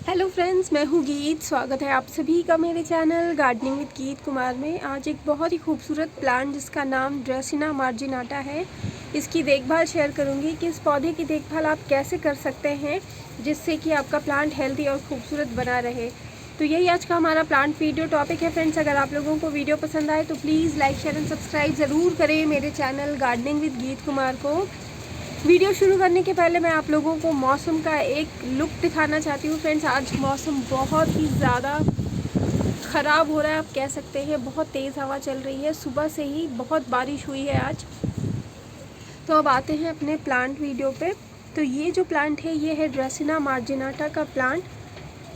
Hello friends, मैं हूँ गीत। स्वागत है आप सभी का मेरे चैनल गार्डनिंग विद गीत कुमार में। आज एक बहुत ही खूबसूरत प्लांट जिसका नाम ड्रेसिना मार्जिनाटा है, इसकी देखभाल शेयर करूँगी कि इस पौधे की देखभाल आप कैसे कर सकते हैं जिससे कि आपका प्लांट हेल्दी और खूबसूरत बना रहे। तो यही आज का हमारा प्लांट वीडियो टॉपिक है फ्रेंड्स। अगर आप लोगों को वीडियो पसंद आए तो please like share and subscribe ज़रूर करें मेरे चैनल गार्डनिंग विद गीत कुमार को। वीडियो शुरू करने के पहले मैं आप लोगों को मौसम का एक लुक दिखाना चाहती हूँ फ्रेंड्स। आज मौसम बहुत ही ज़्यादा ख़राब हो रहा है, आप कह सकते हैं। बहुत तेज़ हवा चल रही है, सुबह से ही बहुत बारिश हुई है आज। तो अब आते हैं अपने प्लांट वीडियो पे। तो ये जो प्लांट है ये है ड्रेसिना मार्जिनाटा का प्लांट।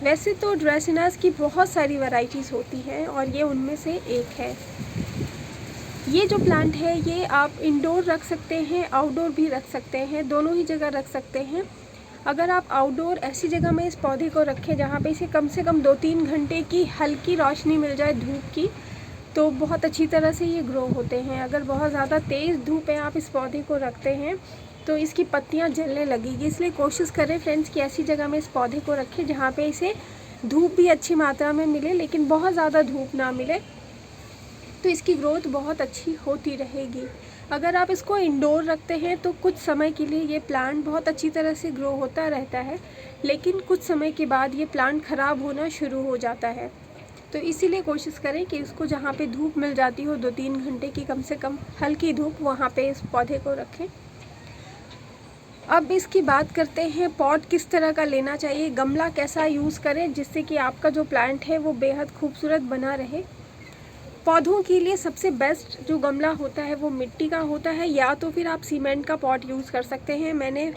वैसे तो ड्रेसिनास की बहुत सारी वैरायटीज़ होती हैं और ये उनमें से एक है। ये जो प्लांट है ये आप इंडोर रख सकते हैं, आउटडोर भी रख सकते हैं, दोनों ही जगह रख सकते हैं। अगर आप आउटडोर ऐसी जगह में इस पौधे को रखें जहाँ पे इसे कम से कम 2-3 घंटे की हल्की रोशनी मिल जाए धूप की, तो बहुत अच्छी तरह से ये ग्रो होते हैं। अगर बहुत ज़्यादा तेज़ धूप है आप इस पौधे को रखते हैं तो इसकी पत्तियाँ जलने लगेगी। इसलिए कोशिश करें फ्रेंड्स कि ऐसी जगह में इस पौधे को रखें जहाँ पे इसे धूप भी अच्छी मात्रा में मिले, लेकिन बहुत ज़्यादा धूप ना मिले, तो इसकी ग्रोथ बहुत अच्छी होती रहेगी। अगर आप इसको इंडोर रखते हैं तो कुछ समय के लिए ये प्लांट बहुत अच्छी तरह से ग्रो होता रहता है, लेकिन कुछ समय के बाद ये प्लांट ख़राब होना शुरू हो जाता है। तो इसीलिए कोशिश करें कि इसको जहाँ पे धूप मिल जाती हो 2-3 घंटे की कम से कम हल्की धूप, वहाँ पे इस पौधे को रखें। अब इसकी बात करते हैं पॉट किस तरह का लेना चाहिए, गमला कैसा यूज़ करें जिससे कि आपका जो प्लांट है वो बेहद खूबसूरत बना रहे। पौधों के लिए सबसे बेस्ट जो गमला होता है वो मिट्टी का होता है, या तो फिर आप सीमेंट का पॉट यूज़ कर सकते हैं। मैंने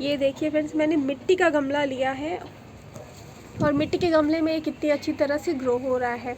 ये देखिए फ्रेंड्स, मैंने मिट्टी का गमला लिया है और मिट्टी के गमले में ये कितनी अच्छी तरह से ग्रो हो रहा है।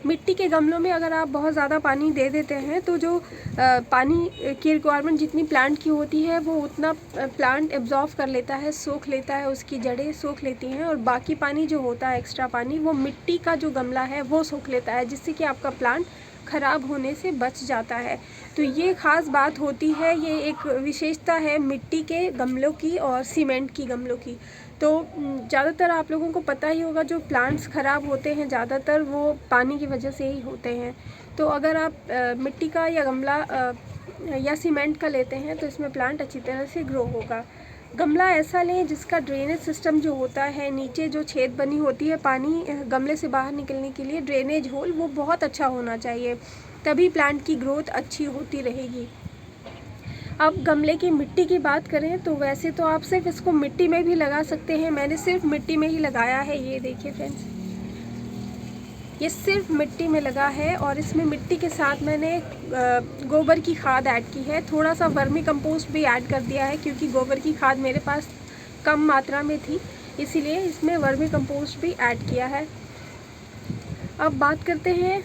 मिट्टी के गमलों में अगर आप बहुत ज़्यादा पानी दे देते हैं तो जो पानी की रिक्वायरमेंट जितनी प्लांट की होती है वो उतना प्लांट एब्जॉर्व कर लेता है, सोख लेता है, उसकी जड़ें सोख लेती हैं, और बाकी पानी जो होता है एक्स्ट्रा पानी वो मिट्टी का जो गमला है वो सोख लेता है, जिससे कि आपका प्लांट ख़राब होने से बच जाता है। तो ये ख़ास बात होती है, ये एक विशेषता है मिट्टी के गमलों की और सीमेंट की गमलों की। तो ज़्यादातर आप लोगों को पता ही होगा जो प्लांट्स ख़राब होते हैं ज़्यादातर वो पानी की वजह से ही होते हैं। तो अगर आप मिट्टी का या गमला या सीमेंट का लेते हैं तो इसमें प्लांट अच्छी तरह से ग्रो होगा। गमला ऐसा लें जिसका ड्रेनेज सिस्टम जो होता है, नीचे जो छेद बनी होती है पानी गमले से बाहर निकलने के लिए, ड्रेनेज होल वो बहुत अच्छा होना चाहिए, तभी प्लांट की ग्रोथ अच्छी होती रहेगी। अब गमले की मिट्टी की बात करें तो वैसे तो आप सिर्फ इसको मिट्टी में भी लगा सकते हैं। मैंने सिर्फ मिट्टी में ही लगाया है। ये देखिए फ्रेंड्स, ये सिर्फ मिट्टी में लगा है और इसमें मिट्टी के साथ मैंने गोबर की खाद ऐड की है। थोड़ा सा वर्मी कंपोस्ट भी ऐड कर दिया है क्योंकि गोबर की खाद मेरे पास कम मात्रा में थी, इसीलिए इसमें वर्मी कंपोस्ट भी ऐड किया है। अब बात करते हैं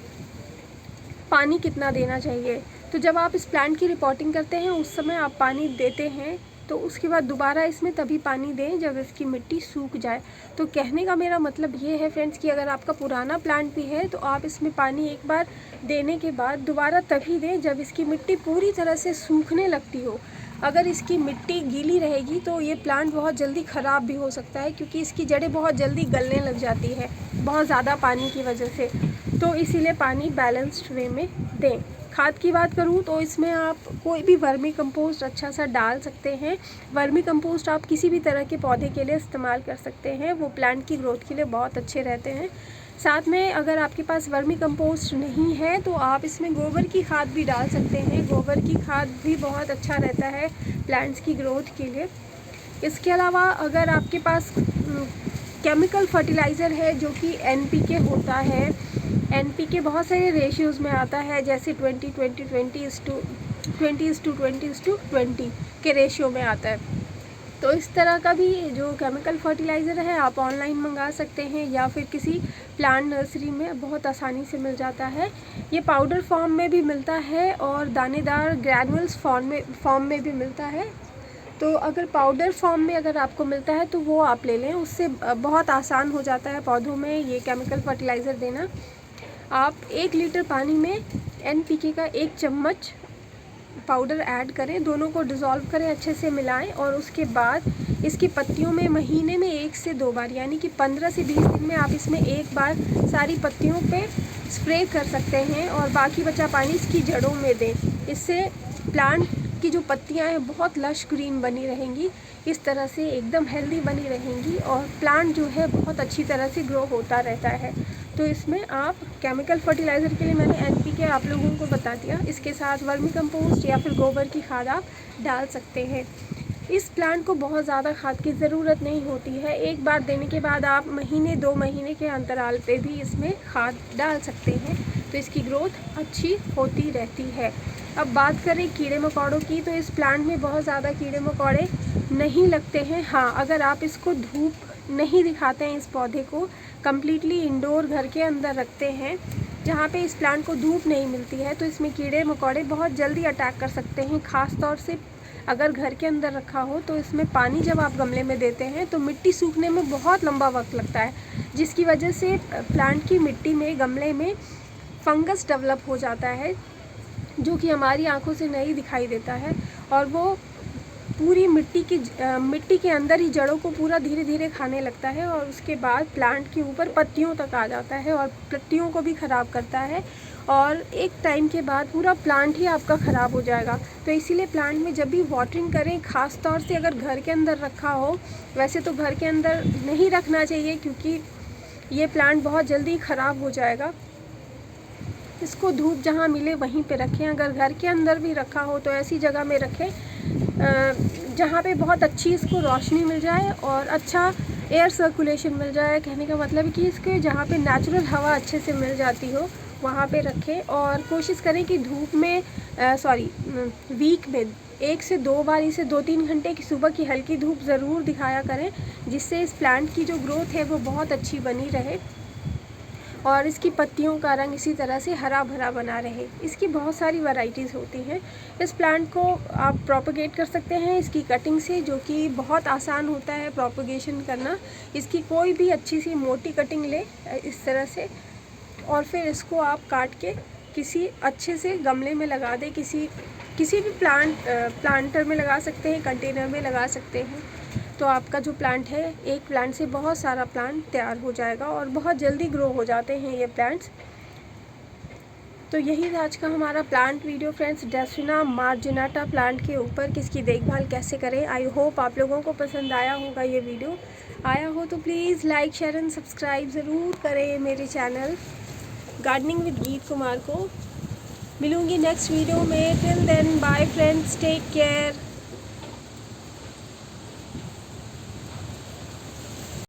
पानी कितना देना चाहिए। तो जब आप इस प्लांट की रिपोर्टिंग करते हैं उस समय आप पानी देते हैं, तो उसके बाद दोबारा इसमें तभी पानी दें जब इसकी मिट्टी सूख जाए। तो कहने का मेरा मतलब ये है फ्रेंड्स कि अगर आपका पुराना प्लांट भी है तो आप इसमें पानी एक बार देने के बाद दोबारा तभी दें जब इसकी मिट्टी पूरी तरह से सूखने लगती हो। अगर इसकी मिट्टी गीली रहेगी तो ये प्लांट बहुत जल्दी ख़राब भी हो सकता है, क्योंकि इसकी जड़ें बहुत जल्दी गलने लग जाती है बहुत ज़्यादा पानी की वजह से। तो इसीलिए पानी बैलेंस्ड वे में दें। खाद की बात करूँ तो इसमें आप कोई भी वर्मी कंपोस्ट अच्छा सा डाल सकते हैं। वर्मी कंपोस्ट आप किसी भी तरह के पौधे के लिए इस्तेमाल कर सकते हैं, वो प्लांट की ग्रोथ के लिए बहुत अच्छे रहते हैं। साथ में अगर आपके पास वर्मी कंपोस्ट नहीं है तो आप इसमें गोबर की खाद भी डाल सकते हैं। गोबर की खाद भी बहुत अच्छा रहता है प्लांट्स की ग्रोथ के लिए। इसके अलावा अगर आपके पास केमिकल फर्टिलाइज़र है जो कि NPK होता है, NPK बहुत सारे रेशियोज़ में आता है, जैसे 20-20-20-20 के रेशियो में आता है। तो इस तरह का भी जो केमिकल फर्टिलाइज़र है आप ऑनलाइन मंगा सकते हैं या फिर किसी प्लांट नर्सरी में बहुत आसानी से मिल जाता है। ये पाउडर फॉर्म में भी मिलता है और दानेदार ग्रैनुअल्स फॉर्म में भी मिलता है। तो अगर पाउडर फॉर्म में अगर आपको मिलता है तो वो आप ले लें, उससे बहुत आसान हो जाता है पौधों में ये केमिकल फर्टिलाइज़र देना। आप 1 लीटर पानी में NPK का 1 चम्मच पाउडर ऐड करें, दोनों को डिज़ोल्व करें, अच्छे से मिलाएं और उसके बाद इसकी पत्तियों में महीने में 1 से 2 बार यानी कि 15 से 20 दिन में आप इसमें एक बार सारी पत्तियों पे स्प्रे कर सकते हैं और बाकी बचा पानी इसकी जड़ों में दें। इससे प्लांट की जो पत्तियां हैं बहुत लश ग्रीन बनी रहेंगी, इस तरह से एकदम हेल्दी बनी रहेंगी और प्लांट जो है बहुत अच्छी तरह से ग्रो होता रहता है। तो इसमें आप केमिकल फर्टिलाइज़र के लिए मैंने NPK आप लोगों को बता दिया, इसके साथ वर्मी कंपोस्ट या फिर गोबर की खाद आप डाल सकते हैं। इस प्लांट को बहुत ज़्यादा खाद की ज़रूरत नहीं होती है, एक बार देने के बाद आप महीने 2 महीने के अंतराल पे भी इसमें खाद डाल सकते हैं, तो इसकी ग्रोथ अच्छी होती रहती है। अब बात करें कीड़े मकोड़ों की, तो इस प्लांट में बहुत ज़्यादा कीड़े मकोड़े नहीं लगते हैं। हाँ, अगर आप इसको धूप नहीं दिखाते हैं, इस पौधे को कम्प्लीटली इंडोर घर के अंदर रखते हैं जहाँ पे इस प्लांट को धूप नहीं मिलती है, तो इसमें कीड़े मकोड़े बहुत जल्दी अटैक कर सकते हैं। ख़ास तौर से अगर घर के अंदर रखा हो तो इसमें पानी जब आप गमले में देते हैं तो मिट्टी सूखने में बहुत लंबा वक्त लगता है, जिसकी वजह से प्लांट की मिट्टी में, गमले में फंगस डेवलप हो जाता है जो कि हमारी आंखों से नहीं दिखाई देता है और वो पूरी मिट्टी के अंदर ही जड़ों को पूरा धीरे धीरे खाने लगता है और उसके बाद प्लांट के ऊपर पत्तियों तक आ जाता है और पत्तियों को भी ख़राब करता है और एक टाइम के बाद पूरा प्लांट ही आपका ख़राब हो जाएगा। तो इसीलिए प्लांट में जब भी वाटरिंग करें, ख़ास तौर से अगर घर के अंदर रखा हो, वैसे तो घर के अंदर नहीं रखना चाहिए क्योंकि ये प्लांट बहुत जल्दी ख़राब हो जाएगा। इसको धूप जहाँ मिले वहीं पे रखें। अगर घर के अंदर भी रखा हो तो ऐसी जगह में रखें जहाँ पे बहुत अच्छी इसको रोशनी मिल जाए और अच्छा एयर सर्कुलेशन मिल जाए। कहने का मतलब है कि इसके जहाँ पे नेचुरल हवा अच्छे से मिल जाती हो वहाँ पे रखें और कोशिश करें कि धूप में वीक में 1 से 2 बार, इसे 2-3 घंटे की सुबह की हल्की धूप ज़रूर दिखाया करें, जिससे इस प्लांट की जो ग्रोथ है वो बहुत अच्छी बनी रहे और इसकी पत्तियों का रंग इसी तरह से हरा भरा बना रहे। इसकी बहुत सारी वैरायटीज़ होती हैं। इस प्लांट को आप प्रोपगेट कर सकते हैं इसकी कटिंग से, जो कि बहुत आसान होता है प्रोपगेशन करना। इसकी कोई भी अच्छी सी मोटी कटिंग ले इस तरह से और फिर इसको आप काट के किसी अच्छे से गमले में लगा दें, किसी भी प्लांटर में लगा सकते हैं, कंटेनर में लगा सकते हैं। तो आपका जो प्लांट है, एक प्लांट से बहुत सारा प्लांट तैयार हो जाएगा और बहुत जल्दी ग्रो हो जाते हैं ये प्लांट्स। तो यही था आज का हमारा plant video friends, dracaena marginata plant के ऊपर कि इसकी देखभाल कैसे करें। आई होप आप लोगों को पसंद आया होगा ये वीडियो। आया हो तो please like, share and subscribe ज़रूर करें मेरे चैनल गार्डनिंग विद गीत कुमार को। मिलूँगी नेक्स्ट वीडियो में। Till then bye friends, take care.